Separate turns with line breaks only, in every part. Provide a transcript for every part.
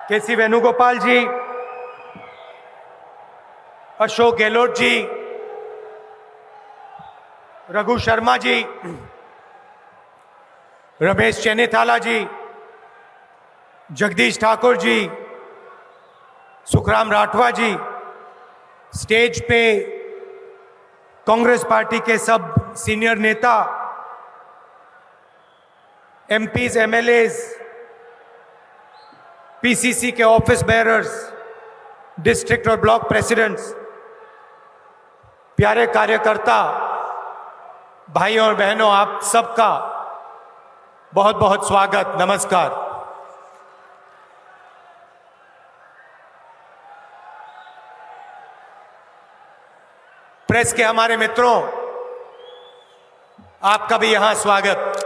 केसी वेणुगोपाल जी, अशोक गहलोत जी, रघु शर्मा जी, रमेश चेन्नीथाला जी, जगदीश ठाकुर जी, सुखराम राठवा जी, stage पे Congress party के सब सीनियर नेता, एमपीज, एमएलएज, पीसीसी के ऑफिस बेयरर्स, डिस्ट्रिक्ट और ब्लॉक प्रेसिडेंट्स, प्यारे कार्यकर्ता भाइयों और बहनों, आप सबका बहुत बहुत स्वागत, नमस्कार। प्रेस के हमारे मित्रों, आपका भी यहां स्वागत।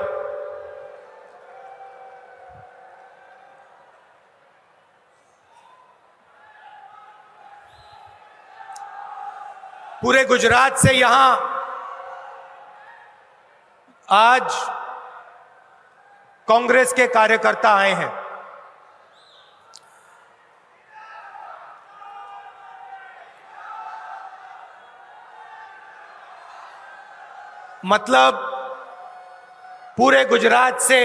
पूरे गुजरात से यहां आज कांग्रेस के कार्यकर्ता आए हैं। मतलब पूरे गुजरात से,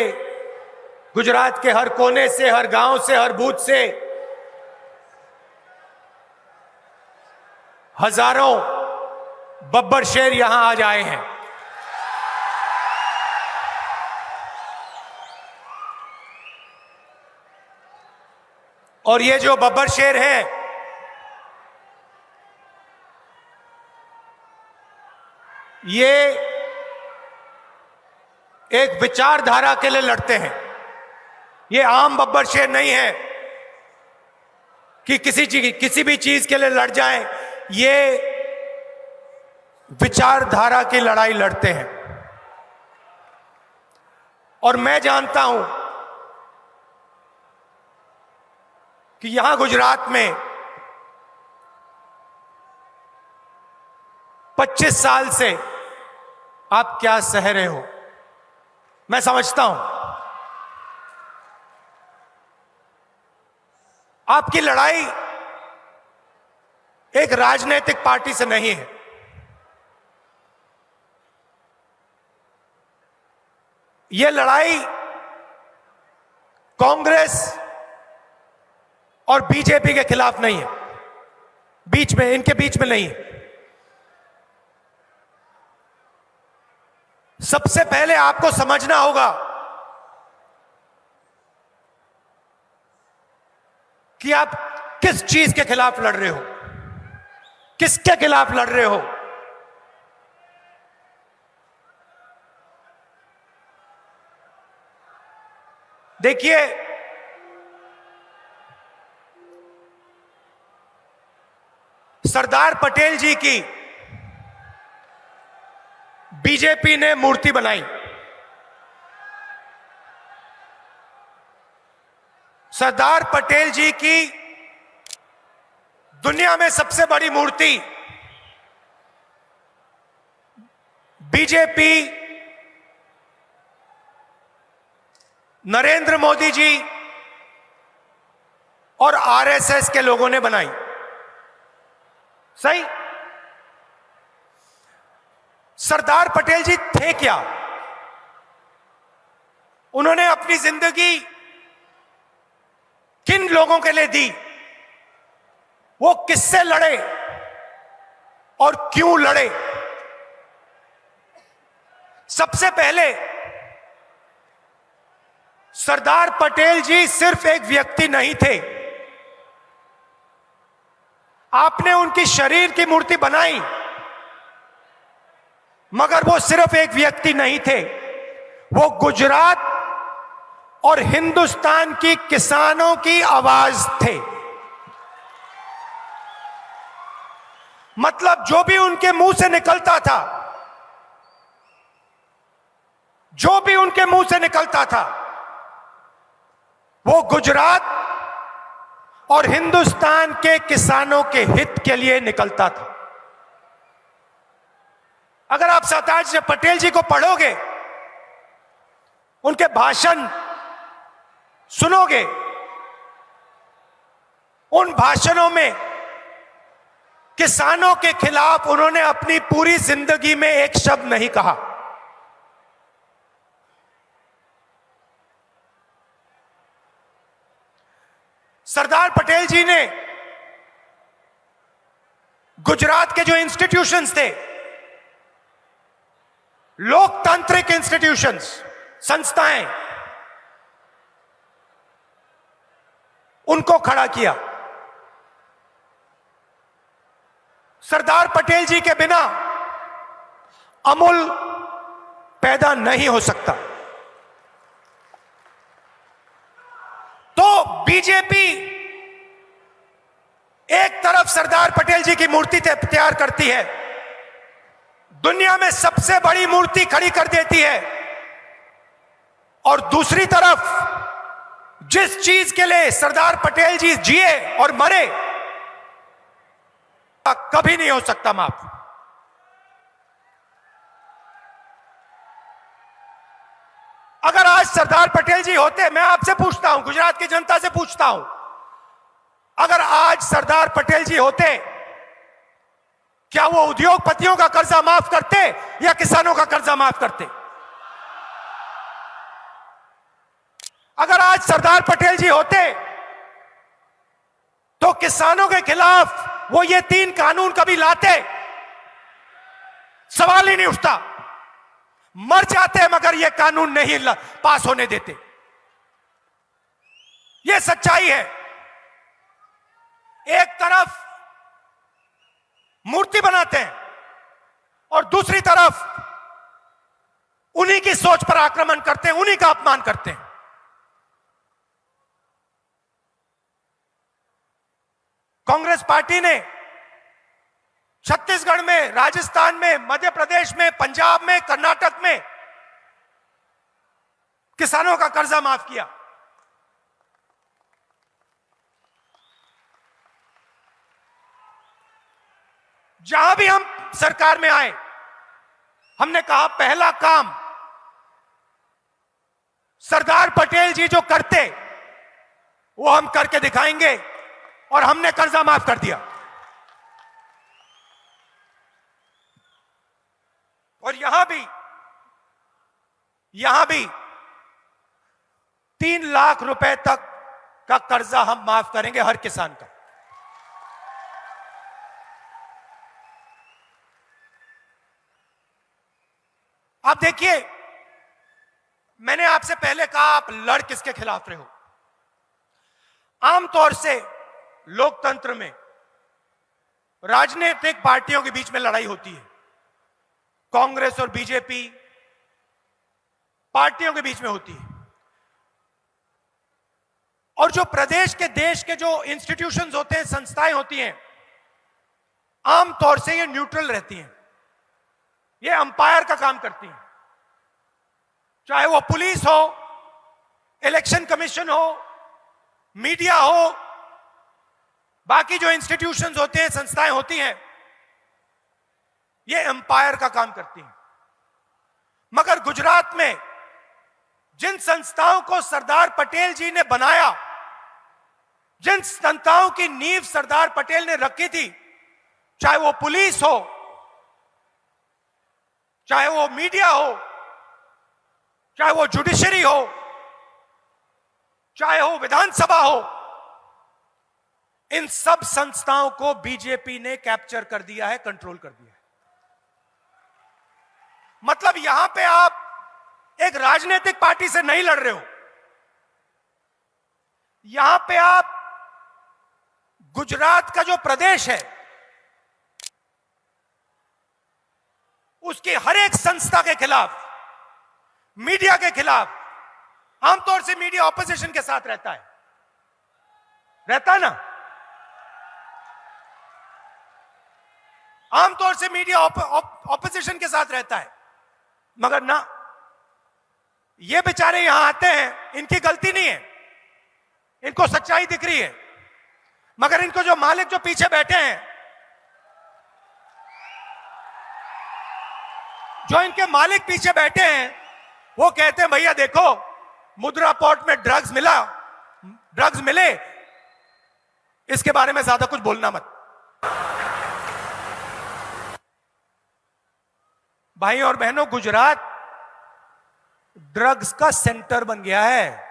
गुजरात के हर कोने से, हर गांव से, हर बूथ से हजारों बब्बर शेर यहां आज आए हैं। और ये जो बब्बर शेर हैं, ये एक विचारधारा के लिए लड़ते हैं। ये आम बब्बर शेर नहीं है कि किसी भी चीज के लिए लड़ जाएं। ये विचारधारा की लड़ाई लड़ते हैं। और मैं जानता हूं कि यहां गुजरात में 25 साल से आप क्या सह रहे हो, मैं समझता हूं। आपकी लड़ाई एक राजनीतिक पार्टी से नहीं है। यह लड़ाई कांग्रेस और बीजेपी के खिलाफ नहीं है, बीच में, इनके बीच में नहीं है। सबसे पहले आपको समझना होगा कि आप किस चीज के खिलाफ लड़ रहे हो, किसके खिलाफ लड़ रहे हो। देखिए, सरदार पटेल जी की बीजेपी ने मूर्ति बनाई। सरदार पटेल जी की दुनिया में सबसे बड़ी मूर्ति बीजेपी, नरेंद्र मोदी जी और आरएसएस के लोगों ने बनाई। सही? सरदार पटेल जी थे क्या? उन्होंने अपनी जिंदगी किन लोगों के लिए दी? वो किससे लड़े और क्यों लड़े? सबसे पहले सरदार पटेल जी सिर्फ एक व्यक्ति नहीं थे। आपने उनकी शरीर की मूर्ति बनाई, मगर वो सिर्फ एक व्यक्ति नहीं थे। वो गुजरात और हिंदुस्तान की किसानों की आवाज थे। मतलब जो भी उनके मुंह से निकलता था, जो भी उनके मुंह से निकलता था, वो गुजरात और हिंदुस्तान के किसानों के हित के लिए निकलता था। अगर आप सरदार पटेल जी को पढ़ोगे, उनके भाषण सुनोगे, उन भाषणों में किसानों के खिलाफ उन्होंने अपनी पूरी जिंदगी में एक शब्द नहीं कहा। सरदार पटेल जी ने गुजरात के जो इंस्टीट्यूशंस थे, लोकतांत्रिक इंस्टीट्यूशंस, संस्थाएं, उनको खड़ा किया। सरदार पटेल जी के बिना अमूल पैदा नहीं हो सकता। तो बीजेपी एक तरफ सरदार पटेल जी की मूर्ति तैयार करती है, दुनिया में सबसे बड़ी मूर्ति खड़ी कर देती है, और दूसरी तरफ जिस चीज के लिए सरदार पटेल जी जिए और मरे कभी नहीं हो सकता माफ। अगर आज सरदार पटेल जी होते, मैं आपसे पूछता हूं, गुजरात की जनता से पूछता हूं, अगर आज सरदार पटेल जी होते, क्या वो उद्योगपतियों का कर्जा माफ करते या किसानों का कर्जा माफ करते? अगर आज सरदार पटेल जी होते तो किसानों के खिलाफ वो ये 3 कानून कभी लाते? सवाल ही नहीं उठता। मर जाते मगर ये कानून नहीं पास होने देते। ये सच्चाई है। एक तरफ मूर्ति बनाते हैं और दूसरी तरफ उन्हीं की सोच पर आक्रमण करते हैं, उन्हीं का अपमान करते हैं। कांग्रेस पार्टी ने छत्तीसगढ़ में, राजस्थान में, मध्य प्रदेश में, पंजाब में, कर्नाटक में किसानों का कर्जा माफ किया। जहां भी हम सरकार में आए, हमने कहा पहला काम सरदार पटेल जी जो करते वो हम करके दिखाएंगे, और हमने कर्जा माफ कर दिया। और यहां भी 3 लाख रुपए तक का कर्जा हम माफ करेंगे हर किसान का। आप देखिए, मैंने आपसे पहले कहा आप लड़ किसके खिलाफ रहे हो। आमतौर से लोकतंत्र में राजनीतिक पार्टियों के बीच में लड़ाई होती है। कांग्रेस और बीजेपी पार्टियों के बीच में होती है, और जो प्रदेश के, देश के जो इंस्टीट्यूशंस होते हैं, संस्थाएं होती हैं, आमतौर से ये न्यूट्रल रहती हैं। ये अंपायर का काम करती हैं। चाहे वो पुलिस हो, इलेक्शन कमीशन हो, मीडिया हो, बाकी जो इंस्टीट्यूशंस होते हैं, संस्थाएं होती हैं, ये एम्पायर का काम करती हैं। मगर गुजरात में जिन संस्थाओं को सरदार पटेल जी ने बनाया, जिन संस्थाओं की नींव सरदार पटेल ने रखी थी, चाहे वो पुलिस हो, चाहे वो मीडिया हो, चाहे वो जुडिशरी हो, चाहे वो विधानसभा हो, इन सब संस्थाओं को बीजेपी ने कैप्चर कर दिया है, कंट्रोल कर दिया है। मतलब यहां पे आप एक राजनीतिक पार्टी से नहीं लड़ रहे हो, यहां पे आप गुजरात का जो प्रदेश है उसकी हर एक संस्था के खिलाफ, मीडिया के खिलाफ, आमतौर से मीडिया ऑपोजिशन के साथ रहता है ना, आमतौर से मीडिया ऑपोजिशन के साथ रहता है। मगर ना, ये बेचारे यहां आते हैं, इनकी गलती नहीं है, इनको सच्चाई दिख रही है, मगर इनको जो मालिक जो पीछे बैठे हैं, जो इनके मालिक पीछे बैठे हैं, वो कहते हैं भैया देखो, मुद्रा पोर्ट में ड्रग्स मिले, इसके बारे में ज्यादा कुछ बोलना मत। भाई और बहनों, गुजरात ड्रग्स का सेंटर बन गया है।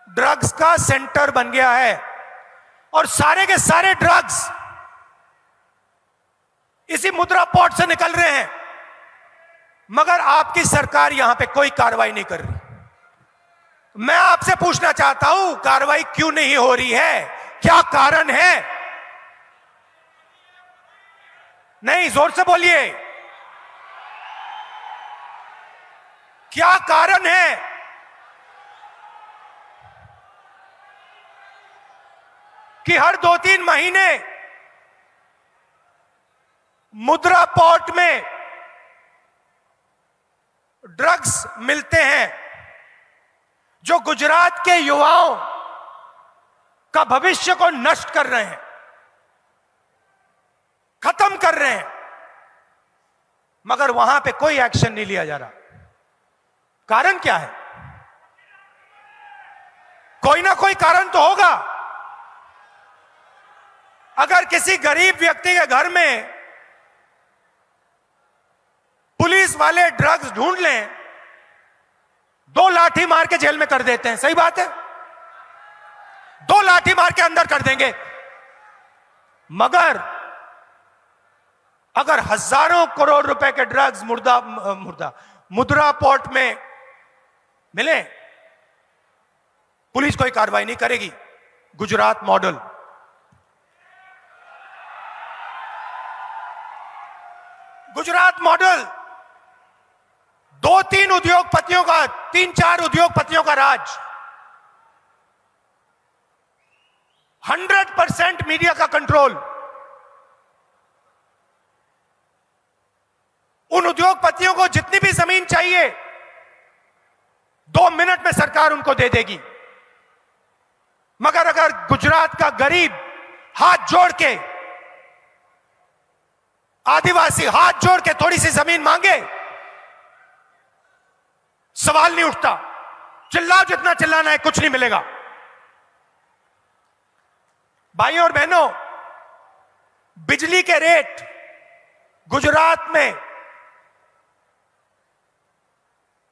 ड्रग्स का सेंटर बन गया है और सारे के सारे ड्रग्स इसी मुद्रा पोर्ट से निकल रहे हैं, मगर आपकी सरकार यहां पे कोई कार्रवाई नहीं कर रही। मैं आपसे पूछना चाहता हूं, कार्रवाई क्यों नहीं हो रही है? क्या कारण है? नहीं, जोर से बोलिए, क्या कारण है? कि हर 2-3 महीने मुद्रा पोर्ट में ड्रग्स मिलते हैं जो गुजरात के युवाओं का भविष्य को नष्ट कर रहे हैं, खत्म कर रहे हैं, मगर वहां पे कोई एक्शन नहीं लिया जा रहा। कारण क्या है? कोई ना कोई कारण तो होगा। अगर किसी गरीब व्यक्ति के घर में पुलिस वाले ड्रग्स ढूंढ लें, 2 लाठी मार के जेल में कर देते हैं, सही बात है, 2 लाठी मार के अंदर कर देंगे। मगर अगर हजारों करोड़ रुपए के ड्रग्स मुद्रा पोर्ट में मिले, पुलिस कोई कार्रवाई नहीं करेगी। गुजरात मॉडल। गुजरात मॉडल 2-3 उद्योगपतियों का, 3-4 उद्योगपतियों का राज, 100% मीडिया का कंट्रोल। उन उद्योगपतियों को जितनी भी जमीन चाहिए 2 मिनट में सरकार उनको दे देगी। मगर अगर गुजरात का गरीब हाथ जोड़ के, आदिवासी हाथ जोड़ के थोड़ी सी जमीन मांगे, सवाल नहीं उठता, चिल्लाओ जितना चिल्लाना है, कुछ नहीं मिलेगा। भाइयों और बहनों, बिजली के रेट गुजरात में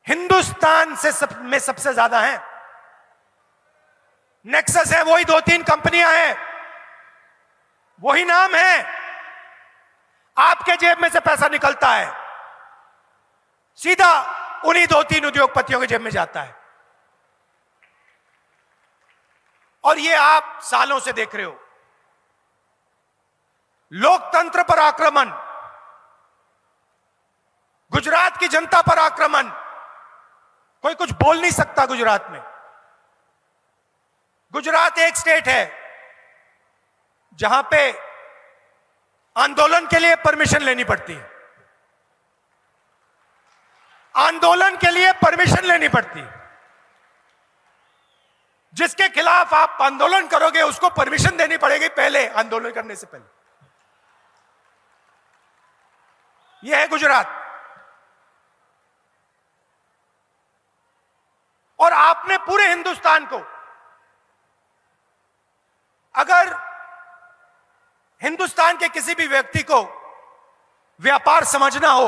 हिंदुस्तान में सबसे ज्यादा हैं। नेक्सस है, वही 2-3 कंपनियां हैं, वही नाम है। आपके जेब में से पैसा निकलता है, सीधा उन्हीं 2-3 उद्योगपतियों के जेब में जाता है। और ये आप सालों से देख रहे हो। लोकतंत्र पर आक्रमण, गुजरात की जनता पर आक्रमण, कोई कुछ बोल नहीं सकता गुजरात में। गुजरात एक स्टेट है जहां पे आंदोलन के लिए परमिशन लेनी पड़ती है। आंदोलन के लिए परमिशन लेनी पड़ती है। जिसके खिलाफ आप आंदोलन करोगे उसको परमिशन देनी पड़ेगी पहले, आंदोलन करने से पहले। यह है गुजरात। और आपने पूरे हिंदुस्तान को, अगर हिंदुस्तान के किसी भी व्यक्ति को व्यापार समझना हो,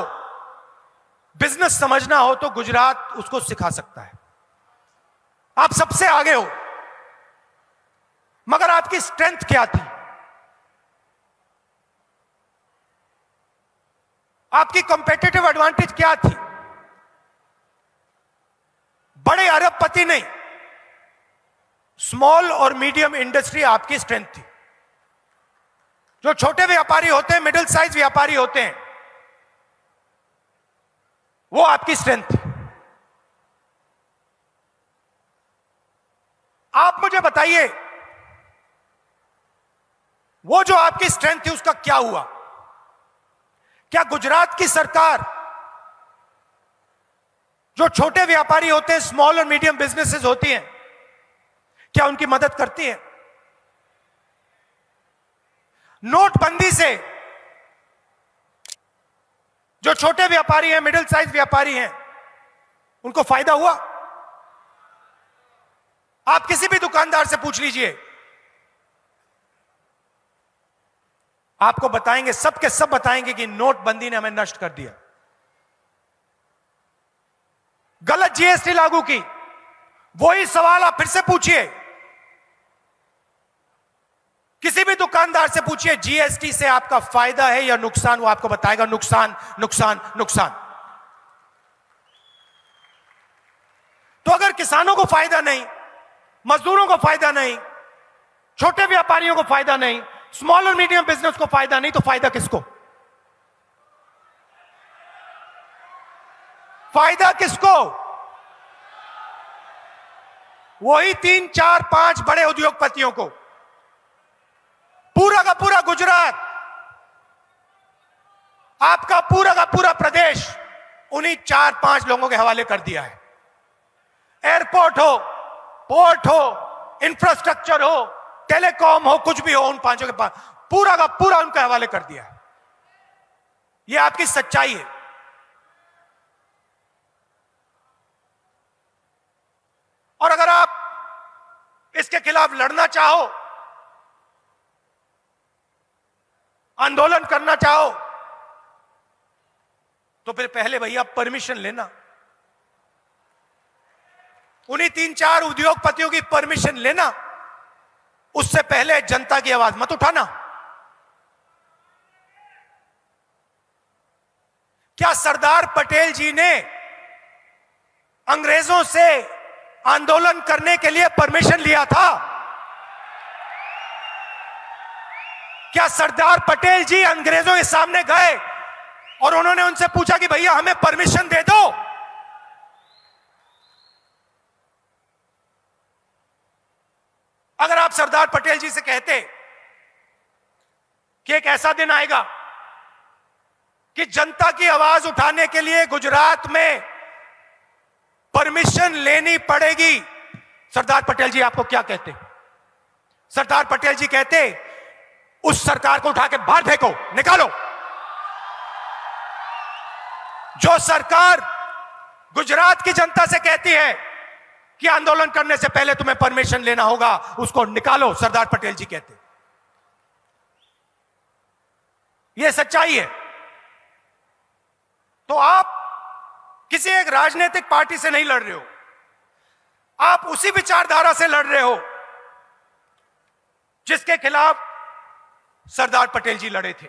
बिजनेस समझना हो, तो गुजरात उसको सिखा सकता है। आप सबसे आगे हो, मगर आपकी स्ट्रेंथ क्या थी? आपकी कंपेटिटिव एडवांटेज क्या थी? बड़े अरबपति नहीं, स्मॉल और मीडियम इंडस्ट्री आपकी स्ट्रेंथ थी। जो छोटे व्यापारी होते हैं, मिडिल साइज व्यापारी होते हैं, वो आपकी स्ट्रेंथ थी। आप मुझे बताइए, वो जो आपकी स्ट्रेंथ थी उसका क्या हुआ? क्या गुजरात की सरकार जो छोटे व्यापारी होते हैं, स्मॉल और मीडियम बिजनेसेस होती हैं, क्या उनकी मदद करती है? नोटबंदी से जो छोटे व्यापारी हैं, मिडिल साइज व्यापारी हैं, उनको फायदा हुआ? आप किसी भी दुकानदार से पूछ लीजिए, आपको बताएंगे, सब के सब बताएंगे कि नोटबंदी ने हमें नष्ट कर दिया। गलत जीएसटी लागू की, वही सवाल आप फिर से पूछिए, किसी भी दुकानदार से पूछिए जीएसटी से आपका फायदा है या नुकसान, वो आपको बताएगा नुकसान नुकसान नुकसान। तो अगर किसानों को फायदा नहीं, मजदूरों को फायदा नहीं, छोटे व्यापारियों को फायदा नहीं, स्मॉल और मीडियम बिजनेस को फायदा नहीं, तो फायदा किसको? फायदा किसको? वही 3, 4, 5 बड़े उद्योगपतियों को। पूरा का पूरा गुजरात, आपका पूरा का पूरा प्रदेश उन्हीं 4-5 लोगों के हवाले कर दिया है। एयरपोर्ट हो, पोर्ट हो, इंफ्रास्ट्रक्चर हो, टेलीकॉम हो, कुछ भी हो, उन 5 के पास पूरा का पूरा उनके हवाले कर दिया है। यह आपकी सच्चाई है। और अगर आप इसके खिलाफ लड़ना चाहो, आंदोलन करना चाहो, तो फिर पहले भैया परमिशन लेना, उन्हीं 3-4 उद्योगपतियों की परमिशन लेना। उससे पहले जनता की आवाज मत उठाना। क्या सरदार पटेल जी ने अंग्रेजों से आंदोलन करने के लिए परमिशन लिया था? क्या सरदार पटेल जी अंग्रेजों के सामने गए और उन्होंने उनसे पूछा कि भैया हमें परमिशन दे दो? अगर आप सरदार पटेल जी से कहते कि एक ऐसा दिन आएगा कि जनता की आवाज उठाने के लिए गुजरात में परमिशन लेनी पड़ेगी, सरदार पटेल जी आपको क्या कहते? सरदार पटेल जी कहते उस सरकार को उठा के बाहर फेंको, निकालो। जो सरकार गुजरात की जनता से कहती है कि आंदोलन करने से पहले तुम्हें परमिशन लेना होगा, उसको निकालो, सरदार पटेल जी कहते। यह सच्चाई है। तो आप किसी एक राजनीतिक पार्टी से नहीं लड़ रहे हो, आप उसी विचारधारा से लड़ रहे हो जिसके खिलाफ सरदार पटेल जी लड़े थे।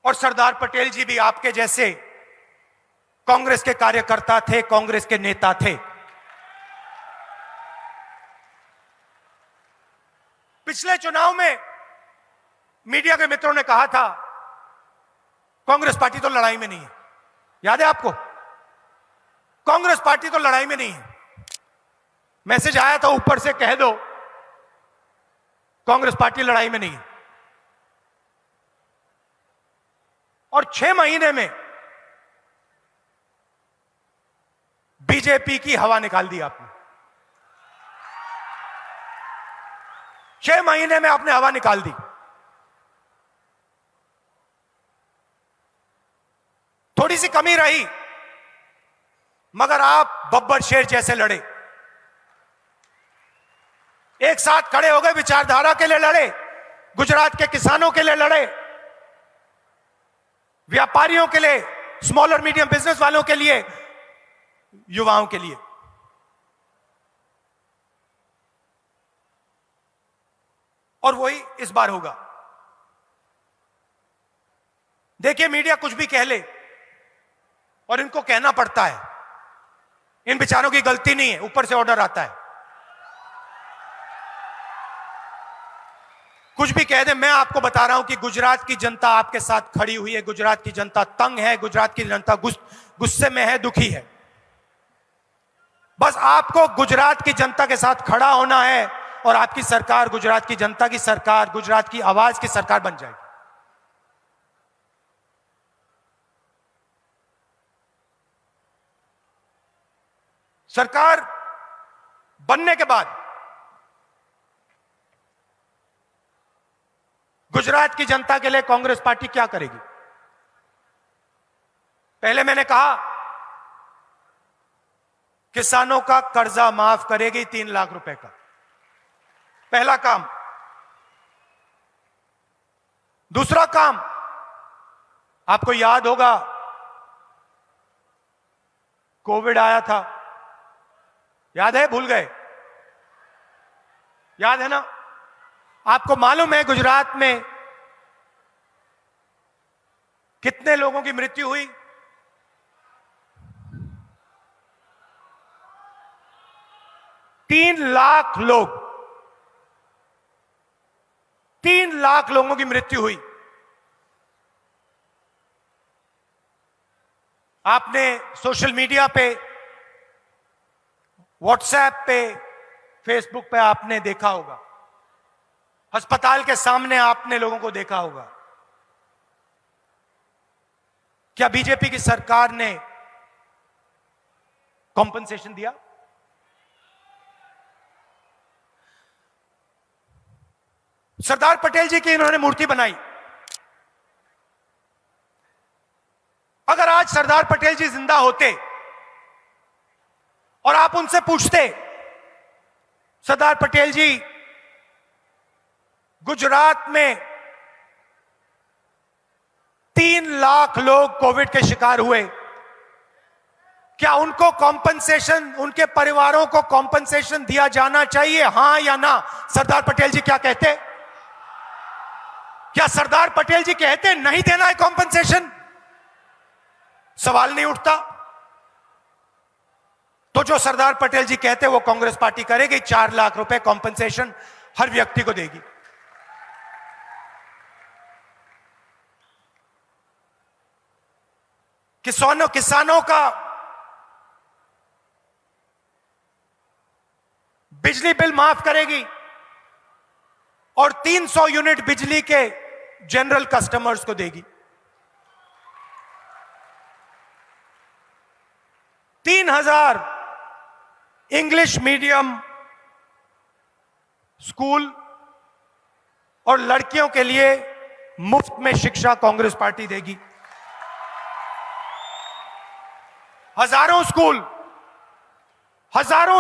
और सरदार पटेल जी भी आपके जैसे कांग्रेस के कार्यकर्ता थे, कांग्रेस के नेता थे। पिछले चुनाव में मीडिया के मित्रों ने कहा था कांग्रेस पार्टी तो लड़ाई में नहीं है। याद है आपको? कांग्रेस पार्टी तो लड़ाई में नहीं है। मैसेज आया था ऊपर से, कह दो कांग्रेस पार्टी लड़ाई में नहीं है। और 6 महीने में बीजेपी की हवा निकाल दी आपने। 6 महीने में आपने हवा निकाल दी। थोड़ी सी कमी रही, मगर आप बब्बर शेर जैसे लड़े, एक साथ खड़े हो गए, विचारधारा के लिए लड़े, गुजरात के किसानों के लिए लड़े, व्यापारियों के लिए, स्मॉल और मीडियम बिजनेस वालों के लिए, युवाओं के लिए। और वही इस बार होगा। देखिए, मीडिया कुछ भी कह ले और इनको कहना पड़ता है, इन बेचारों की गलती नहीं है, ऊपर से ऑर्डर आता है। कुछ भी कह दे, मैं आपको बता रहा हूं कि गुजरात की जनता आपके साथ खड़ी हुई है। गुजरात की जनता तंग है, गुजरात की जनता गुस्से में है, दुखी है। बस आपको गुजरात की जनता के साथ खड़ा होना है और आपकी सरकार गुजरात की जनता की सरकार, गुजरात की आवाज की सरकार बन जाएगी। सरकार बनने के बाद गुजरात की जनता के लिए कांग्रेस पार्टी क्या करेगी? पहले मैंने कहा किसानों का कर्जा माफ करेगी 3 लाख रुपए का। पहला काम। दूसरा काम, आपको याद होगा कोविड आया था, याद है? भूल गए? याद है ना? आपको मालूम है गुजरात में कितने लोगों की मृत्यु हुई? 3 लाख लोग, 3 लाख लोगों की मृत्यु हुई। आपने सोशल मीडिया पे, व्हाट्सएप पे, फेसबुक पे आपने देखा होगा, अस्पताल के सामने आपने लोगों को देखा होगा। क्या बीजेपी की सरकार ने कॉम्पनसेशन दिया? सरदार पटेल जी की इन्होंने मूर्ति बनाई। अगर आज सरदार पटेल जी जिंदा होते और आप उनसे पूछते, सरदार पटेल जी गुजरात में 3 लाख लोग कोविड के शिकार हुए, क्या उनको कॉम्पनसेशन, उनके परिवारों को कॉम्पनसेशन दिया जाना चाहिए, हां या ना? सरदार पटेल जी क्या कहते? क्या सरदार पटेल जी कहते नहीं देना है कॉम्पनसेशन? सवाल नहीं उठता। तो जो सरदार पटेल जी कहते वो कांग्रेस पार्टी करेगी, 4 लाख रुपए कॉम्पनसेशन हर व्यक्ति को देगी। किसानों का बिजली बिल माफ करेगी और 300 यूनिट बिजली के जनरल कस्टमर्स को देगी। 3000 इंग्लिश मीडियम स्कूल और लड़कियों के लिए मुफ्त में शिक्षा कांग्रेस पार्टी देगी। हजारों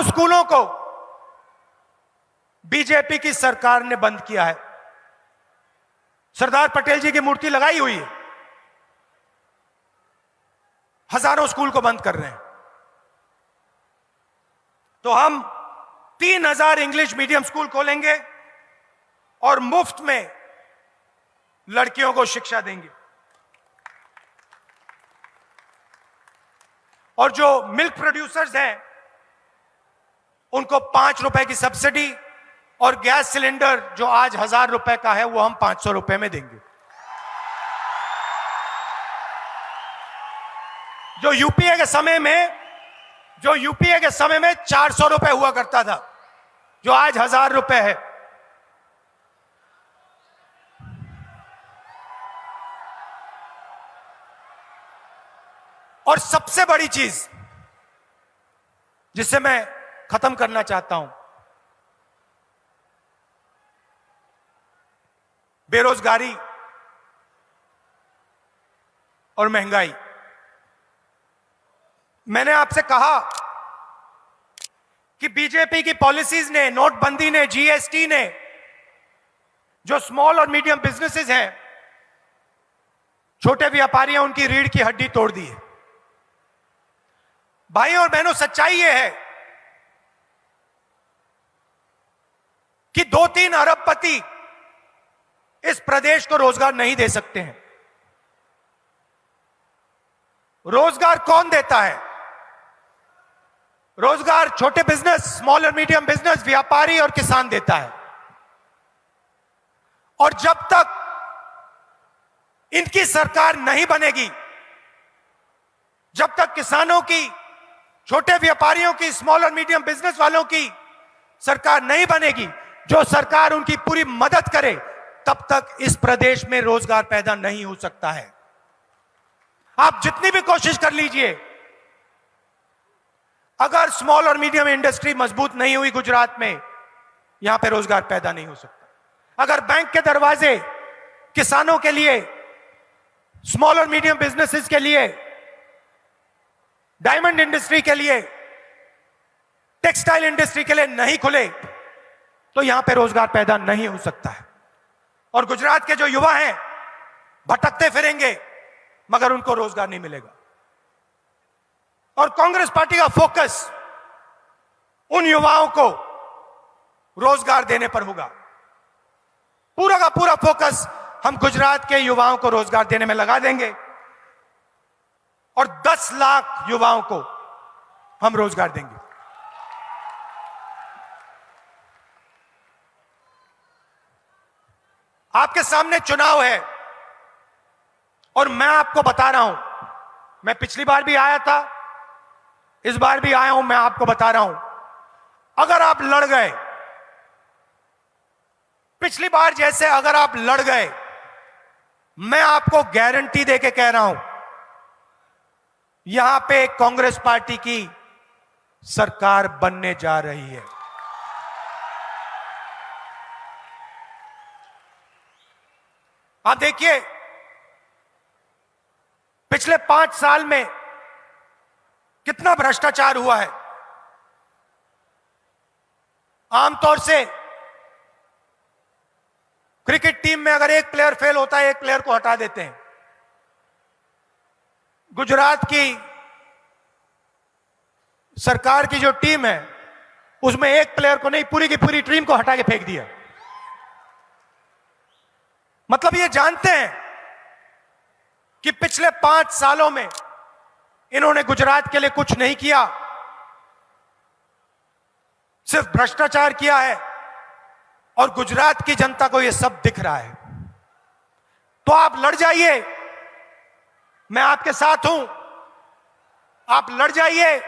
स्कूलों को बीजेपी की सरकार ने बंद किया है। सरदार पटेल जी की मूर्ति लगाई हुई है, हजारों स्कूल को बंद कर रहे हैं। तो हम 3000 इंग्लिश मीडियम स्कूल खोलेंगे और मुफ्त में लड़कियों को शिक्षा देंगे। और जो मिल्क प्रोड्यूसर्स हैं उनको 5 रुपए की सब्सिडी, और गैस सिलेंडर जो आज 1000 रुपए का है वो हम 500 रुपए में देंगे। जो यूपीए के समय में 400 रुपए हुआ करता था, जो आज 1000 रुपए है। और सबसे बड़ी चीज जिससे मैं खत्म करना चाहता हूं, बेरोजगारी और महंगाई। मैंने आपसे कहा कि बीजेपी की पॉलिसीज ने, नोटबंदी ने, जीएसटी ने जो स्मॉल और मीडियम बिजनेसेस हैं, छोटे व्यापारी हैं, उनकी रीढ़ की हड्डी तोड़ दी है। भाई और बहनों, सच्चाई यह है कि 2-3 अरबपति इस प्रदेश को रोजगार नहीं दे सकते हैं। रोजगार कौन देता है? रोजगार छोटे बिजनेस, स्मॉल और मीडियम बिजनेस, व्यापारी और किसान देता है। और जब तक इनकी सरकार नहीं बनेगी, जब तक किसानों की, छोटे व्यापारियों की, स्मॉल और मीडियम बिजनेस वालों की सरकार नहीं बनेगी, जो सरकार उनकी पूरी मदद करे, तब तक इस प्रदेश में रोजगार पैदा नहीं हो सकता है। आप जितनी भी कोशिश कर लीजिए, अगर स्मॉल और मीडियम इंडस्ट्री मजबूत नहीं हुई गुजरात में, यहां पे रोजगार पैदा नहीं हो सकता। अगर बैंक के दरवाजे किसानों के लिए, स्मॉल और मीडियम बिजनेसेस के लिए, डायमंड इंडस्ट्री के लिए, टेक्सटाइल इंडस्ट्री के लिए नहीं खुले, तो यहां पे रोजगार पैदा नहीं हो सकता है। और गुजरात के जो युवा हैं भटकते फिरेंगे मगर उनको रोजगार नहीं मिलेगा। और कांग्रेस पार्टी का फोकस उन युवाओं को रोजगार देने पर होगा। पूरा का पूरा फोकस हम गुजरात के युवाओं को रोजगार देने में लगा देंगे और 10 लाख युवाओं को हम रोजगार देंगे। आपके सामने चुनाव है और मैं आपको बता रहा हूं, मैं पिछली बार भी आया था, इस बार भी आया हूं, मैं आपको बता रहा हूं, अगर आप लड़ गए पिछली बार जैसे, अगर आप लड़ गए, मैं आपको गारंटी देके कह रहा हूं यहां पे कांग्रेस पार्टी की सरकार बनने जा रही है। आप देखिए पिछले 5 साल में कितना भ्रष्टाचार हुआ है। आमतौर से क्रिकेट टीम में अगर एक प्लेयर फेल होता है, एक प्लेयर को हटा देते हैं। गुजरात की सरकार की जो टीम है उसमें एक प्लेयर को नहीं, पूरी की पूरी टीम को हटा के फेंक दिया। मतलब ये जानते हैं कि पिछले 5 सालों में इन्होंने गुजरात के लिए कुछ नहीं किया, सिर्फ भ्रष्टाचार किया है और गुजरात की जनता को यह सब दिख रहा है। तो आप लड़ जाइए, मैं आपके साथ हूं, आप लड़ जाइए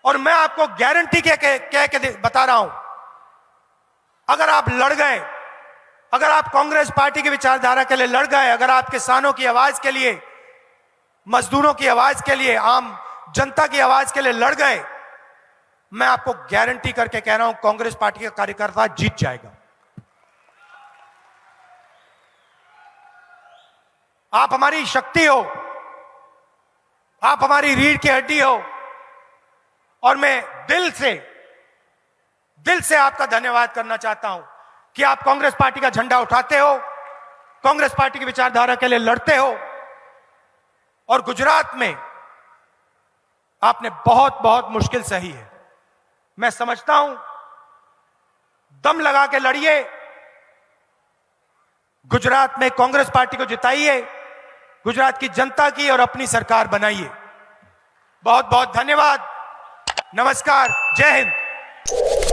और मैं आपको गारंटी कह के बता रहा हूं, अगर आप लड़ गए, अगर आप कांग्रेस पार्टी की विचारधारा के लिए लड़ गए, अगर आप किसानों की आवाज के लिए, मजदूरों की आवाज के लिए, आम जनता की आवाज के लिए लड़ गए, मैं आपको गारंटी करके कह रहा हूं कांग्रेस पार्टी का कार्यकर्ता जीत जाएगा। आप हमारी शक्ति हो, आप हमारी रीढ़ की हड्डी हो और मैं दिल से आपका धन्यवाद करना चाहता हूं कि आप कांग्रेस पार्टी का झंडा उठाते हो, कांग्रेस पार्टी की विचारधारा के लिए लड़ते हो और गुजरात में आपने बहुत बहुत मुश्किल सही है। मैं समझता हूं, दम लगा के लड़िए, गुजरात में कांग्रेस पार्टी को जिताइए, गुजरात की जनता की और अपनी सरकार बनाइए। बहुत बहुत धन्यवाद, नमस्कार, जय हिंद।